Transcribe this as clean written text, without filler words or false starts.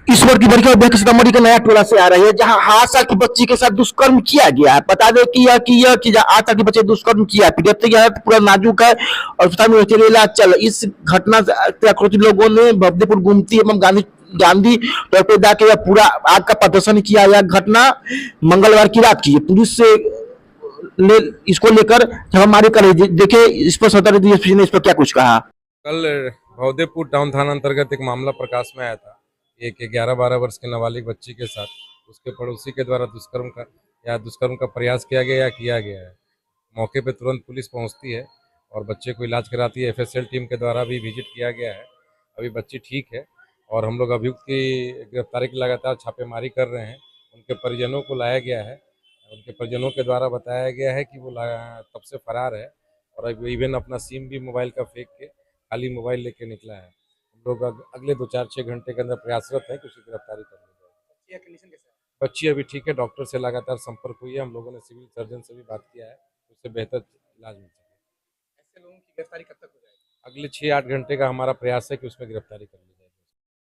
ईश्वर की बड़ी खबर सीतामढ़ी के नया टोला से आ रही है, जहां 8 साल की बच्ची के साथ दुष्कर्म किया गया है। बता दें कि 8 साल की बच्चे दुष्कर्म किया है, पीड़ित की हालत पूरा नाजुक है और अस्पताल में उसके लिए इलाज चल रहा है। इस घटना से आक्रोशित लोगों ने भव्यपुर गुमती एवं गांधी गांधी टॉयलेट जाके पूरा आग का प्रदर्शन किया। यह घटना मंगलवार की रात की है। पुलिस से इसको लेकर छापामारी कर रही है। देखिए इस पर सदर डीएसपी ने इस पर क्या कुछ कहा। कल भवदेवपुर टाउन थाना अंतर्गत एक मामला प्रकाश में आया था। एक 11-12 वर्ष के नाबालिग बच्ची के साथ उसके पड़ोसी के द्वारा दुष्कर्म का प्रयास किया गया है। मौके पर तुरंत पुलिस पहुंचती है और बच्चे को इलाज कराती है। एफएसएल टीम के द्वारा भी विजिट किया गया है। अभी बच्ची ठीक है और हम लोग अभियुक्त की गिरफ्तारी की लगातार छापेमारी कर रहे हैं। उनके परिजनों को लाया गया है। उनके परिजनों के द्वारा बताया गया है कि वो तब से फरार है और अब इवन अपना सिम भी मोबाइल का फेंक के खाली मोबाइल लेके निकला है। हम लोग अगले 2-4-6 घंटे के अंदर प्रयासरत है कि उसकी गिरफ्तारी करने जाए। बच्ची अभी ठीक है, डॉक्टर से लगातार संपर्क हुई है। हम लोगों ने सिविल सर्जन से भी बात किया है, उससे बेहतर इलाज मिल सके। ऐसे लोगों की गिरफ्तारी कब तक हो जाएगी? अगले 6-8 घंटे का हमारा प्रयास है कि उसमें गिरफ्तारी करें।